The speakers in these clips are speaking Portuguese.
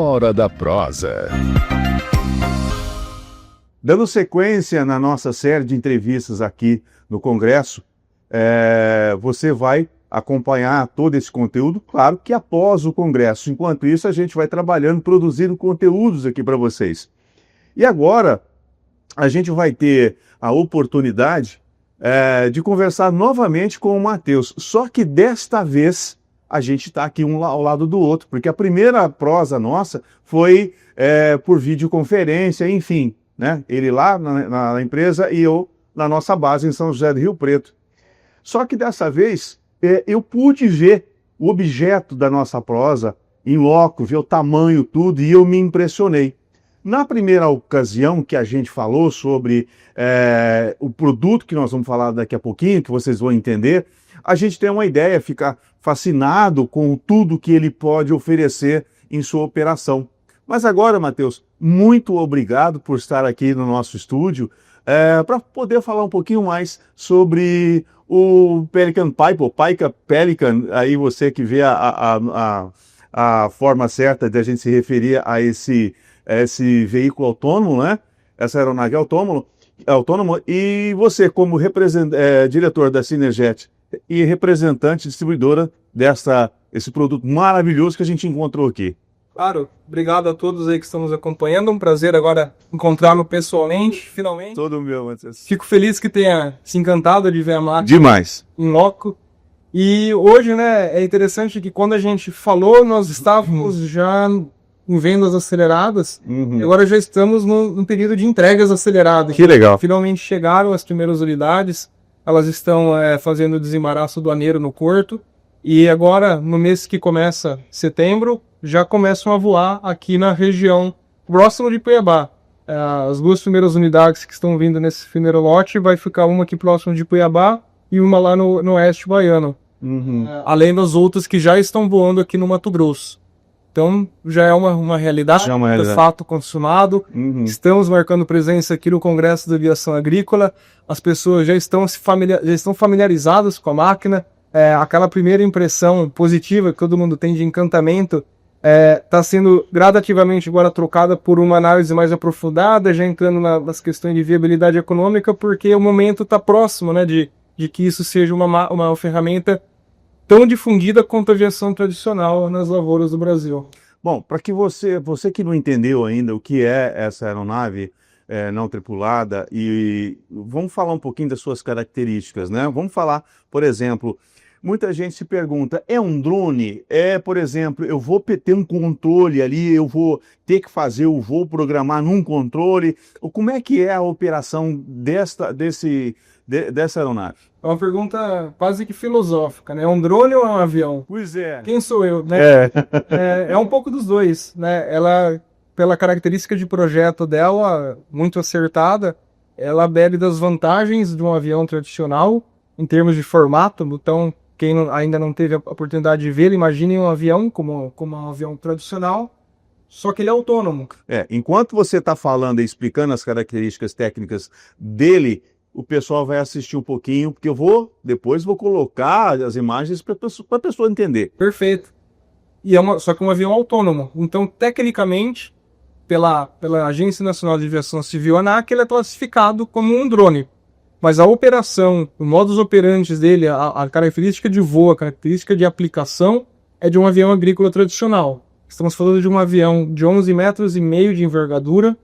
Hora da Prosa. Dando sequência na nossa série de entrevistas aqui no Congresso, você vai acompanhar todo esse conteúdo, claro que após o Congresso. Enquanto isso, a gente vai trabalhando, produzindo conteúdos aqui para vocês. E agora, a gente vai ter a oportunidade de conversar novamente com o Matheus. Só que desta vez, a gente está aqui um ao lado do outro, porque a primeira prosa nossa foi por videoconferência, enfim, né? Ele lá na empresa e eu na nossa base em São José do Rio Preto. Só que dessa vez, eu pude ver o objeto da nossa prosa em loco, ver o tamanho, tudo, e eu me impressionei. Na primeira ocasião que a gente falou sobre o produto que nós vamos falar daqui a pouquinho, que vocês vão entender, a gente tem uma ideia, ficar fascinado com tudo que ele pode oferecer em sua operação. Mas agora, Matheus, muito obrigado por estar aqui no nosso estúdio para poder falar um pouquinho mais sobre o Pelican Pipe, ou Pika Pelican, aí você que vê a forma certa de a gente se referir a esse veículo autônomo, né? Essa aeronave autônoma, e você como diretor da Synerjet e representante distribuidora esse produto maravilhoso que a gente encontrou aqui. Claro, obrigado a todos aí que estão nos acompanhando, um prazer agora encontrá-lo pessoalmente, finalmente. Todo meu, Matheus. Fico feliz que tenha se encantado de ver a máquina demais em loco. E hoje, né, é interessante que quando a gente falou, nós estávamos já em vendas aceleradas, e agora já estamos no período de entregas aceleradas. Que legal. Finalmente chegaram as primeiras unidades, elas estão fazendo o desembaraço aduaneiro no Porto, e agora, no mês que começa setembro, já começam a voar aqui na região próximo de Cuiabá. As duas primeiras unidades que estão vindo nesse primeiro lote, vai ficar uma aqui próximo de Cuiabá e uma lá no oeste baiano. Além das outras que já estão voando aqui no Mato Grosso. Então já é uma realidade, de fato consumado. Estamos marcando presença aqui no Congresso da Aviação Agrícola. As pessoas já estão familiarizadas com a máquina. Aquela primeira impressão positiva que todo mundo tem de encantamento está sendo gradativamente agora trocada por uma análise mais aprofundada, já entrando nas questões de viabilidade econômica, porque o momento está próximo, né, de que isso seja uma ferramenta tão difundida quanto a aviação tradicional nas lavouras do Brasil. Bom, para que você que não entendeu ainda o que é essa aeronave não tripulada, e vamos falar um pouquinho das suas características, né? Vamos falar, por exemplo, muita gente se pergunta, é um drone? Por exemplo, eu vou ter um controle ali, eu vou ter que fazer o voo, programar num controle? Como é que é a operação dessa aeronave? É uma pergunta quase que filosófica, né? É um drone ou é um avião? Pois é. Quem sou eu, né? É um pouco dos dois, né? Ela, pela característica de projeto dela, muito acertada, ela bebe das vantagens de um avião tradicional, em termos de formato. Então, quem ainda não teve a oportunidade de ver, imagine um avião como um avião tradicional, só que ele é autônomo. Enquanto você está falando e explicando as características técnicas dele, o pessoal vai assistir um pouquinho, porque depois vou colocar as imagens para a pessoa entender. Perfeito. E só que um avião autônomo. Então, tecnicamente, pela Agência Nacional de Aviação Civil, ANAC, ele é classificado como um drone. Mas a operação, o modus operandi dele, a característica de voo, a característica de aplicação é de um avião agrícola tradicional. Estamos falando de um avião de 11,5 metros de envergadura.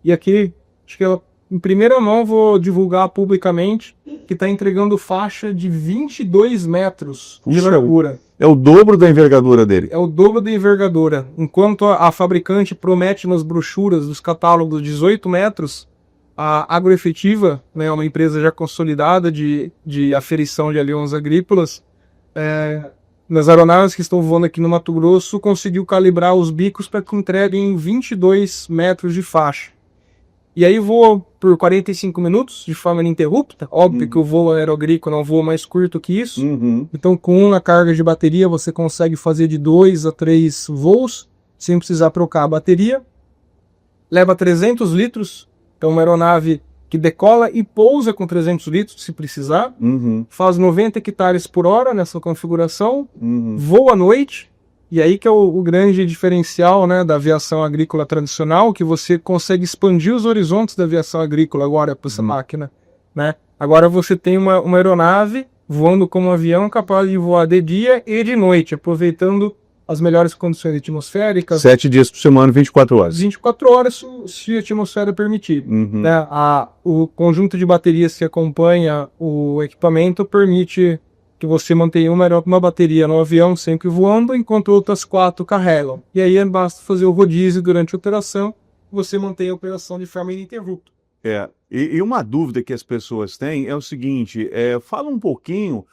E aqui, acho que em primeira mão, vou divulgar publicamente que está entregando faixa de 22 metros de largura. É o dobro da envergadura dele. É o dobro da envergadura. Enquanto a fabricante promete nas brochuras dos catálogos 18 metros, a Agroefetiva, né, uma empresa já consolidada de aferição de aviões agrícolas, nas aeronaves que estão voando aqui no Mato Grosso, conseguiu calibrar os bicos para que entreguem 22 metros de faixa. E aí voa por 45 minutos de forma ininterrupta. Óbvio que o voo aeroagrícola é um voo mais curto que isso. Então, com uma carga de bateria, você consegue fazer de 2 a 3 voos, sem precisar trocar a bateria. Leva 300 litros. Então, uma aeronave que decola e pousa com 300 litros, se precisar. Faz 90 hectares por hora nessa configuração. Voa à noite. E aí que é o grande diferencial, né, da aviação agrícola tradicional, que você consegue expandir os horizontes da aviação agrícola agora para essa máquina, né? Agora você tem uma aeronave voando como um avião capaz de voar de dia e de noite, aproveitando as melhores condições atmosféricas. 7 dias por semana, 24 horas. 24 horas, se a atmosfera permitir. Uhum. Né? O conjunto de baterias que acompanha o equipamento permite que você mantenha uma bateria no avião sempre voando, enquanto outras 4 carregam. E aí basta fazer o rodízio durante a operação, você mantém a operação de forma ininterrupta. E uma dúvida que as pessoas têm é o seguinte, fala um pouquinho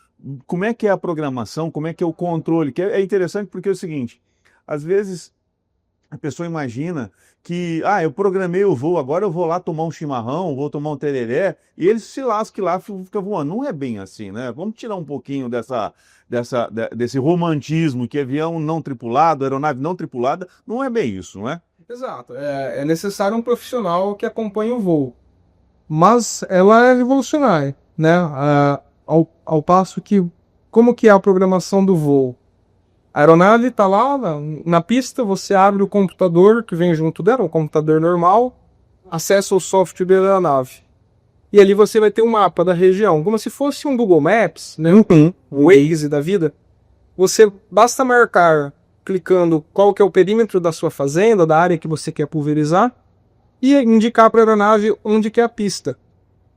como é que é a programação, como é que é o controle, que é interessante porque é o seguinte, às vezes a pessoa imagina que, eu programei o voo, agora eu vou lá tomar um chimarrão, vou tomar um tereré, e ele se lasca lá, fica voando. Não é bem assim, né? Vamos tirar um pouquinho desse romantismo que avião não tripulado, aeronave não tripulada, não é bem isso, não é? Exato. É necessário um profissional que acompanhe o voo. Mas ela é revolucionária, né? Ao passo que, como que é a programação do voo? A aeronave está lá na pista, você abre o computador que vem junto dela, um computador normal, acessa o software da aeronave. E ali você vai ter um mapa da região, como se fosse um Google Maps, né? Um Waze da vida. Você basta marcar, clicando qual que é o perímetro da sua fazenda, da área que você quer pulverizar, e indicar para a aeronave onde que é a pista.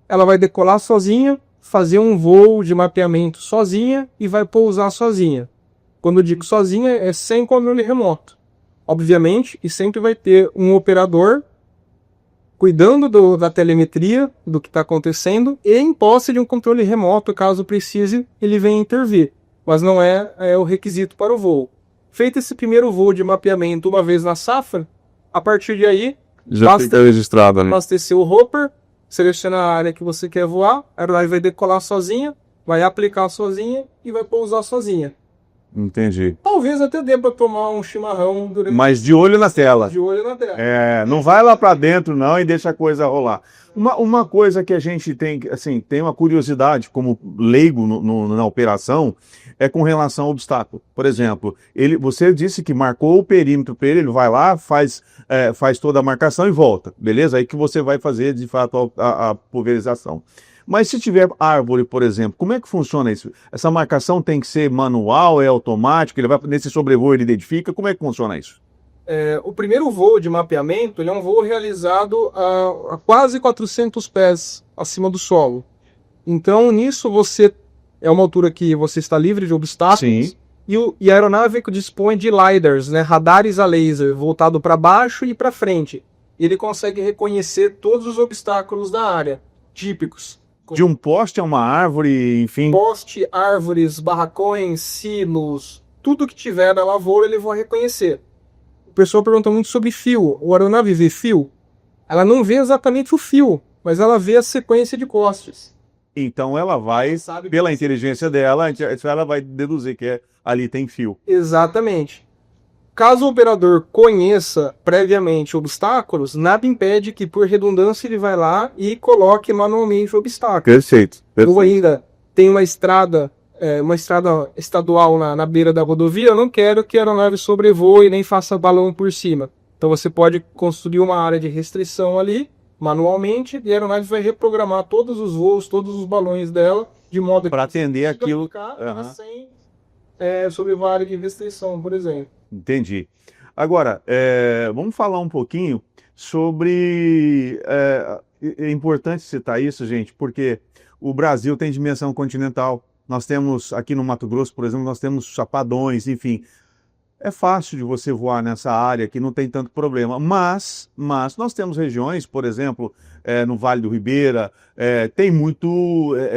Ela vai decolar sozinha, fazer um voo de mapeamento sozinha e vai pousar sozinha. Quando eu digo sozinha, é sem controle remoto. Obviamente, e sempre vai ter um operador cuidando da telemetria, do que está acontecendo, e em posse de um controle remoto, caso precise, ele venha intervir. Mas não é o requisito para o voo. Feito esse primeiro voo de mapeamento uma vez na safra, a partir de aí, já fica registrado, né? Abastecer o hopper, selecionar a área que você quer voar, a aeronave vai decolar sozinha, vai aplicar sozinha e vai pousar sozinha. Entendi. Talvez até dê para tomar um chimarrão durante... Mas de olho na tela. De olho na tela. Não vai lá para dentro não e deixa a coisa rolar. Uma coisa que a gente tem, assim, tem uma curiosidade como leigo na operação, é com relação ao obstáculo. Por exemplo, você disse que marcou o perímetro para ele vai lá, faz toda a marcação e volta, beleza? Aí que você vai fazer, de fato, a pulverização. Mas se tiver árvore, por exemplo, como é que funciona isso? Essa marcação tem que ser manual, é automático? Nesse sobrevoo ele identifica? Como é que funciona isso? O primeiro voo de mapeamento ele é um voo realizado a quase 400 pés acima do solo. Então, nisso é uma altura que você está livre de obstáculos. Sim. E a aeronave dispõe de lidars, né, radares a laser, voltado para baixo e para frente. Ele consegue reconhecer todos os obstáculos da área, típicos. De um poste a uma árvore, enfim. Poste, árvores, barracões, silos, tudo que tiver na lavoura ele vai reconhecer. O pessoal pergunta muito sobre fio. O aeronave vê fio? Ela não vê exatamente o fio, mas ela vê a sequência de postes. Então ela vai, pela inteligência dela, ela vai deduzir que ali tem fio. Exatamente. Caso o operador conheça previamente obstáculos, nada impede que, por redundância, ele vai lá e coloque manualmente o obstáculo. Perfeito. Ou ainda tem uma estrada estadual na beira da rodovia, eu não quero que a aeronave sobrevoe nem faça balão por cima. Então você pode construir uma área de restrição ali, manualmente, e a aeronave vai reprogramar todos os voos, todos os balões dela, de modo para atender aquilo sem sobrevoar a área de restrição, por exemplo. Entendi. Agora, vamos falar um pouquinho sobre... É importante citar isso, gente, porque o Brasil tem dimensão continental. Nós temos, aqui no Mato Grosso, por exemplo, nós temos chapadões, enfim. É fácil de você voar nessa área que não tem tanto problema, mas nós temos regiões, por exemplo, no Vale do Ribeira, tem muito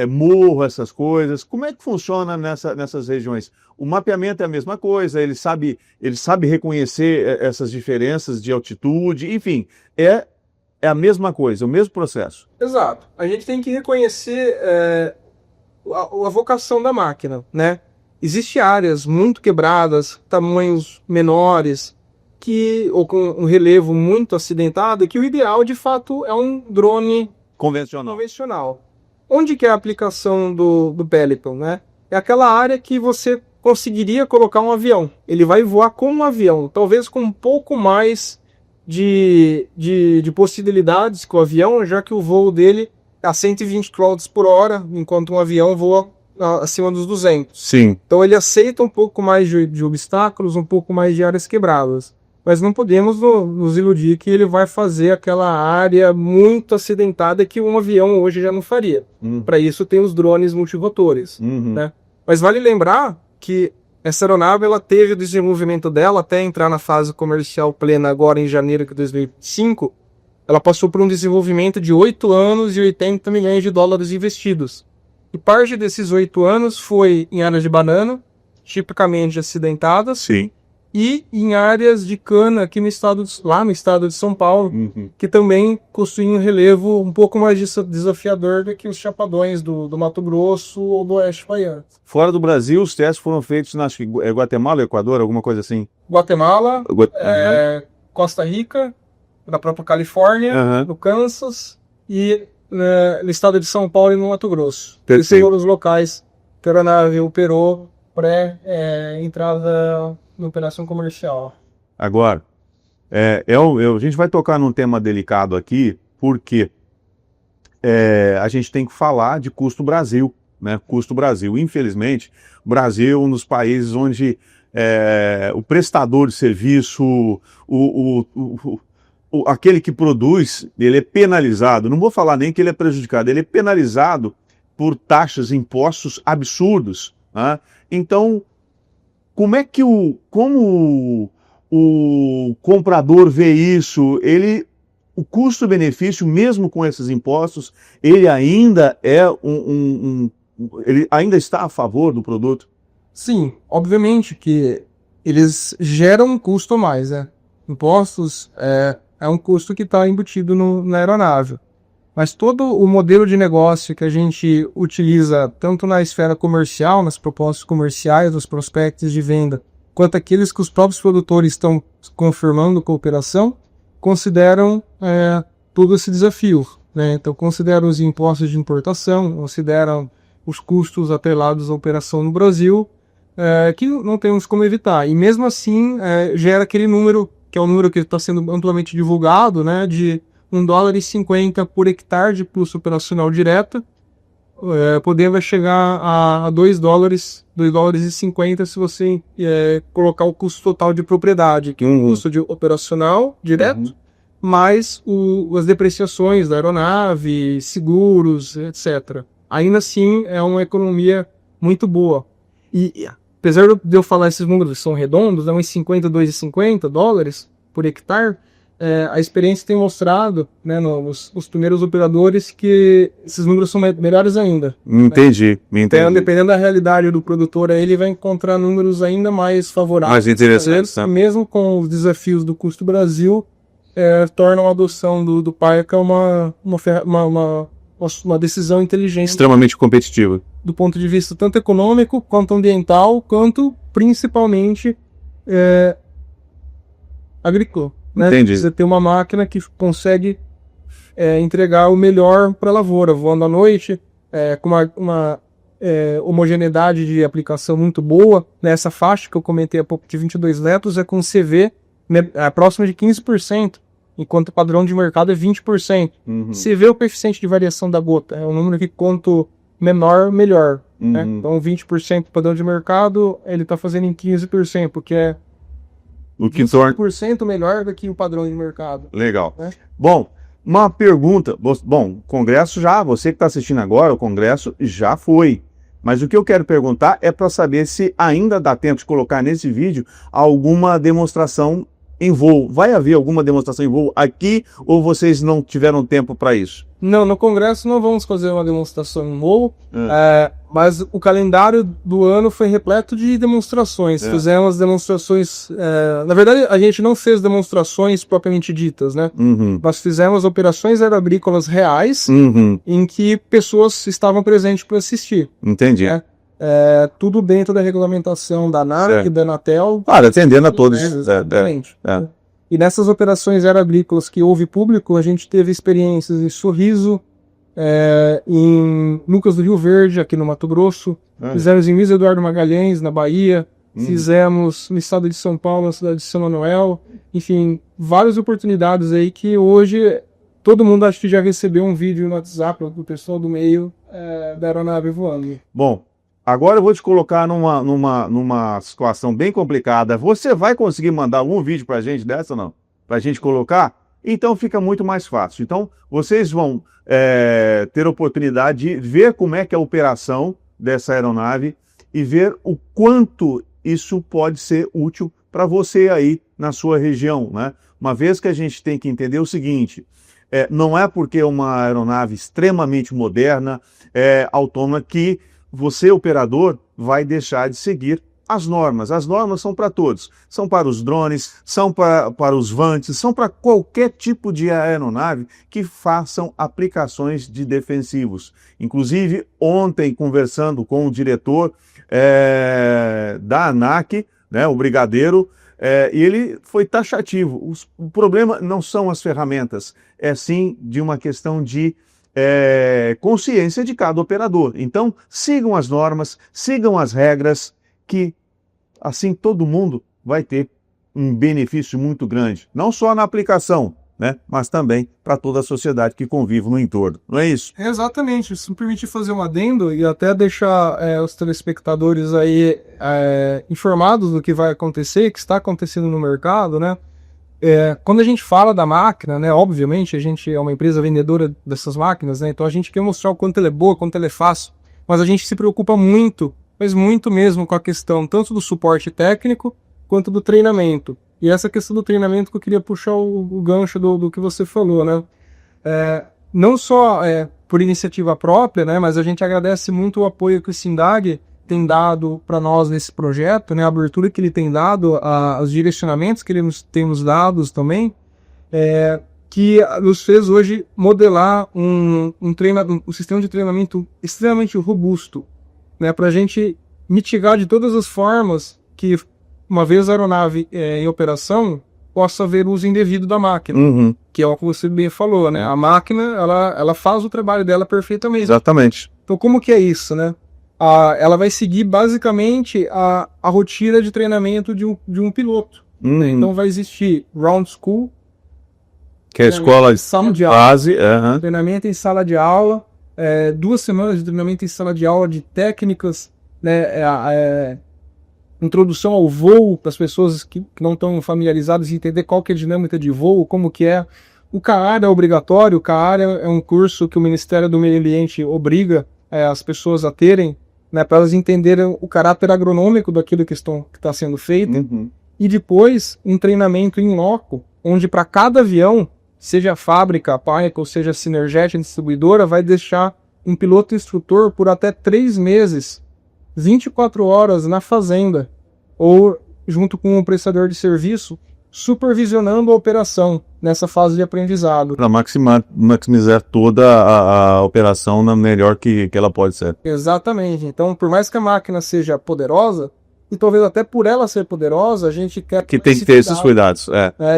morro, essas coisas. Como é que funciona nessas regiões? O mapeamento é a mesma coisa, ele sabe reconhecer essas diferenças de altitude, enfim, é a mesma coisa, o mesmo processo. Exato. A gente tem que reconhecer a vocação da máquina, né? Existem áreas muito quebradas, tamanhos menores, ou com um relevo muito acidentado, que o ideal, de fato, é um drone convencional. Onde que é a aplicação do Pelican, né? É aquela área que você conseguiria colocar um avião. Ele vai voar como um avião, talvez com um pouco mais de possibilidades que o avião, já que o voo dele é a 120 km por hora, enquanto um avião voa acima dos 200. Sim. Então ele aceita um pouco mais de obstáculos, um pouco mais de áreas quebradas. Mas não podemos nos iludir que ele vai fazer aquela área muito acidentada que um avião hoje já não faria. Para isso tem os drones multirotores. Né? Mas vale lembrar que essa aeronave ela teve o desenvolvimento dela até entrar na fase comercial plena agora em janeiro de 2005. Ela passou por um desenvolvimento de 8 anos e 80 milhões de dólares investidos. E parte desses 8 anos foi em áreas de banana, tipicamente acidentadas. Sim. E em áreas de cana aqui lá no estado de São Paulo, que também possuem um relevo um pouco mais desafiador do que os chapadões do Mato Grosso ou do Oeste Baiano. Fora do Brasil, os testes foram feitos na Guatemala, Equador, alguma coisa assim? Guatemala, Costa Rica, na própria Califórnia, no Kansas e no estado de São Paulo e no Mato Grosso. Esses foram os locais que a aeronave operou pré-entrada na operação comercial. Agora, a gente vai tocar num tema delicado aqui, porque a gente tem que falar de custo Brasil, né? Custo Brasil. Infelizmente, o Brasil é um dos países onde o prestador de serviço, aquele que produz, ele é penalizado. Não vou falar nem que ele é prejudicado, ele é penalizado por taxas e impostos absurdos. Né? Então, como o comprador vê isso? O custo-benefício, mesmo com esses impostos, ele ainda ele ainda está a favor do produto? Sim, obviamente que eles geram um custo a mais, né? Impostos é um custo que está embutido na aeronave. Mas todo o modelo de negócio que a gente utiliza, tanto na esfera comercial, nas propostas comerciais, nos prospectos de venda, quanto aqueles que os próprios produtores estão confirmando cooperação, consideram todo esse desafio. Né? Então, consideram os impostos de importação, consideram os custos atrelados à operação no Brasil, que não temos como evitar. E mesmo assim, gera aquele número, que é o número que está sendo amplamente divulgado, né, de $1,50 por hectare de custo operacional direto, podendo chegar a $2,50 se você colocar o custo total de propriedade, que é o custo de operacional direto, mais as depreciações da aeronave, seguros, etc. Ainda assim, é uma economia muito boa. E apesar de eu falar esses números que são redondos, uns $52,50 por hectare, a experiência tem mostrado, né, os primeiros operadores, que esses números são melhores ainda. Entendi. Então, dependendo da realidade do produtor, ele vai encontrar números ainda mais favoráveis. Mais interessantes. Mesmo com os desafios do custo Brasil, tornam a adoção do PAECA uma decisão inteligente. Extremamente competitiva. Do ponto de vista tanto econômico, quanto ambiental, quanto principalmente agrícola. Né? Entendi. Você tem uma máquina que consegue entregar o melhor para a lavoura, voando à noite, com uma homogeneidade de aplicação muito boa. Nessa faixa que eu comentei há pouco, de 22 metros, com CV próximo de 15%, enquanto o padrão de mercado é 20%. CV é o coeficiente de variação da gota, é um número que quanto menor, melhor. Né? Então 20% padrão de mercado, ele está fazendo em 15%, porque é o que torna 20% melhor do que o padrão de mercado. Legal. Bom, uma pergunta. Bom, o Congresso você que está assistindo agora, o Congresso já foi. Mas o que eu quero perguntar é para saber se ainda dá tempo de colocar nesse vídeo alguma demonstração em voo. Vai haver alguma demonstração em voo aqui ou vocês não tiveram tempo para isso? Não, no Congresso não vamos fazer uma demonstração em voo, mas o calendário do ano foi repleto de demonstrações. Fizemos demonstrações... na verdade, a gente não fez demonstrações propriamente ditas, né? Nós fizemos operações aeroagrícolas reais em que pessoas estavam presentes para assistir. Entendi. Tudo dentro da regulamentação da ANAC e da Anatel. Claro, atendendo a todos. Exatamente. E nessas operações aeroagrícolas que houve público, a gente teve experiências em Sorriso, em Lucas do Rio Verde, aqui no Mato Grosso, Fizemos em Luiz Eduardo Magalhães, na Bahia. Fizemos no estado de São Paulo, na cidade de São Manuel. Enfim, várias oportunidades aí que hoje todo mundo acho que já recebeu um vídeo no WhatsApp do pessoal do meio da aeronave voando. Bom, agora eu vou te colocar numa situação bem complicada. Você vai conseguir mandar algum vídeo pra gente dessa ou não? Pra gente colocar? Então fica muito mais fácil. Então vocês vão ter a oportunidade de ver como é que é a operação dessa aeronave e ver o quanto isso pode ser útil para você aí na sua região, né? Uma vez que a gente tem que entender o seguinte, não é porque é uma aeronave extremamente moderna, autônoma, que você, operador, vai deixar de seguir as normas. As normas são para todos. São para os drones, são para os vantes, são para qualquer tipo de aeronave que façam aplicações de defensivos. Inclusive, ontem, conversando com o diretor da ANAC, né, o brigadeiro, e ele foi taxativo. O problema não são as ferramentas, é sim de uma questão de consciência de cada operador. Então, sigam as normas, sigam as regras, que assim todo mundo vai ter um benefício muito grande, não só na aplicação, né, mas também para toda a sociedade que convive no entorno, não é isso? Exatamente, se me permitir fazer um adendo e até deixar os telespectadores aí informados do que vai acontecer, que está acontecendo no mercado, né? Quando a gente fala da máquina, né, obviamente a gente é uma empresa vendedora dessas máquinas, né, então a gente quer mostrar o quanto ela é boa, quanto ela é fácil, mas a gente se preocupa muito, mas muito mesmo, com a questão tanto do suporte técnico quanto do treinamento. E essa questão do treinamento que eu queria puxar o gancho do que você falou, né? Não só por iniciativa própria, né, mas a gente agradece muito o apoio que o SINDAG tem dado para nós nesse projeto, né, a abertura que ele tem dado, os direcionamentos que ele tem nos dado também, que nos fez hoje modelar um sistema de treinamento extremamente robusto, né, para a gente mitigar de todas as formas que, uma vez a aeronave em operação, possa haver uso indevido da máquina, que é o que você bem falou, né? A máquina, ela faz o trabalho dela perfeitamente. Exatamente. Então, como que é isso, né? Ela vai seguir basicamente a rotina de treinamento de um piloto. Então vai existir Ground School, que é a escola de sala de base, treinamento em sala de aula, 2 semanas de treinamento em sala de aula de técnicas, né, introdução ao voo para as pessoas que não estão familiarizadas e entender qual que é a dinâmica de voo, como que é. O CAAR é obrigatório, o CAAR é um curso que o Ministério do Meio Ambiente obriga as pessoas a terem, né, para elas entenderem o caráter agronômico daquilo que está sendo feito. E depois um treinamento em loco, onde para cada avião, seja a fábrica, a Paica, ou seja a Sinergete, a distribuidora, vai deixar um piloto instrutor por até 3 meses, 24 horas na fazenda, ou junto com um prestador de serviço, supervisionando a operação nessa fase de aprendizado. Para maximizar toda a operação na melhor que ela pode ser. Exatamente. Então, por mais que a máquina seja poderosa, e talvez até por ela ser poderosa, a gente quer que tem que ter esses cuidados.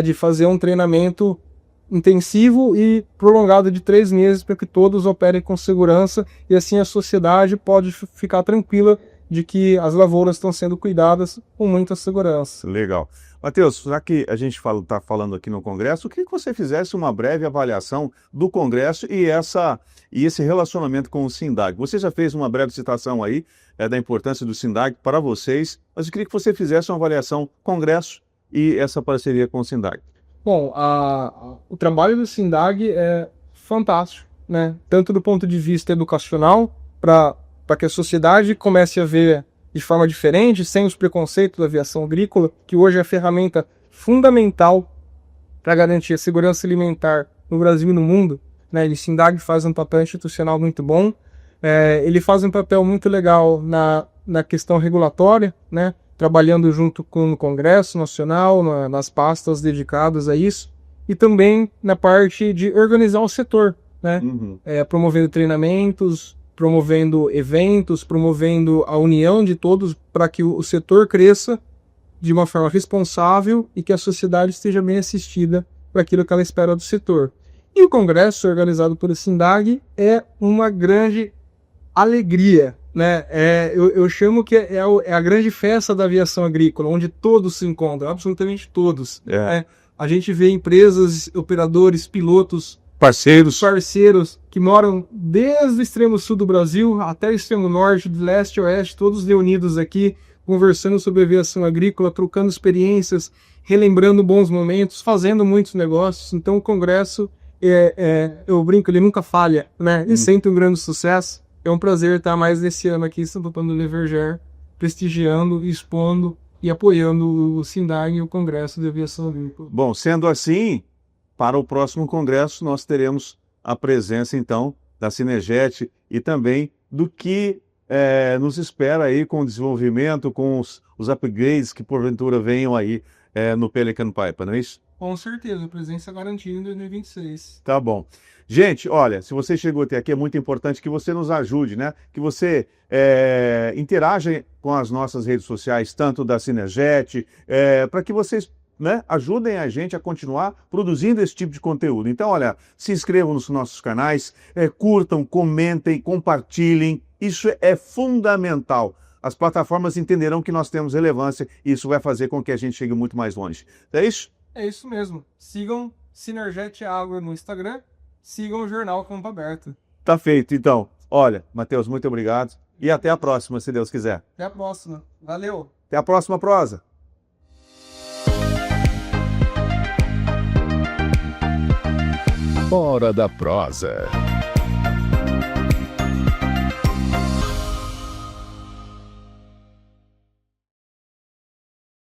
De fazer um treinamento intensivo e prolongado de 3 meses para que todos operem com segurança, e assim a sociedade pode ficar tranquila de que as lavouras estão sendo cuidadas com muita segurança. Legal. Matheus, já que a gente está falando aqui no Congresso, eu queria que você fizesse uma breve avaliação do Congresso e esse relacionamento com o SINDAG. Você já fez uma breve citação aí da importância do SINDAG para vocês, mas eu queria que você fizesse uma avaliação Congresso e essa parceria com o SINDAG. Bom, o trabalho do SINDAG é fantástico, né? Tanto do ponto de vista educacional, para que a sociedade comece a ver de forma diferente, sem os preconceitos da aviação agrícola, que hoje é a ferramenta fundamental para garantir a segurança alimentar no Brasil e no mundo, né? O SINDAG faz um papel institucional muito bom, ele faz um papel muito legal na questão regulatória, né? Trabalhando junto com o Congresso Nacional, nas pastas dedicadas a isso, e também na parte de organizar o setor, né? Promovendo treinamentos, promovendo eventos, promovendo a união de todos para que o setor cresça de uma forma responsável e que a sociedade esteja bem assistida para aquilo que ela espera do setor. E o Congresso, organizado pelo SINDAG, é uma grande alegria, né? Eu chamo que é a grande festa da aviação agrícola, onde todos se encontram, absolutamente todos. Né? A gente vê empresas, operadores, pilotos, parceiros que moram desde o extremo sul do Brasil até o extremo norte, do leste a oeste, todos reunidos aqui, conversando sobre aviação agrícola, trocando experiências, relembrando bons momentos, fazendo muitos negócios. Então o congresso, eu brinco, ele nunca falha, né? Ele sempre um grande sucesso. É um prazer estar mais nesse ano aqui em Santo Antônio do Verger, prestigiando, expondo e apoiando o SINDAG e o Congresso de Aviação Agrícola. Bom, sendo assim, para o próximo congresso nós teremos a presença, então, da Synerjet e também do que nos espera aí com o desenvolvimento, com os upgrades que porventura venham aí no Pelican Pipe, não é isso? Com certeza, presença garantida em 2026. Tá bom. Gente, olha, se você chegou até aqui, é muito importante que você nos ajude, né? Que você interaja com as nossas redes sociais, tanto da Synerjet, para que vocês, né, ajudem a gente a continuar produzindo esse tipo de conteúdo. Então, olha, se inscrevam nos nossos canais, curtam, comentem, compartilhem. Isso é fundamental. As plataformas entenderão que nós temos relevância e isso vai fazer com que a gente chegue muito mais longe. É isso? É isso mesmo. Sigam Synerjet Agro no Instagram, sigam o Jornal Campo Aberto. Tá feito, então. Olha, Matheus, muito obrigado e até a próxima, se Deus quiser. Até a próxima. Valeu. Até a próxima prosa. Hora da Prosa.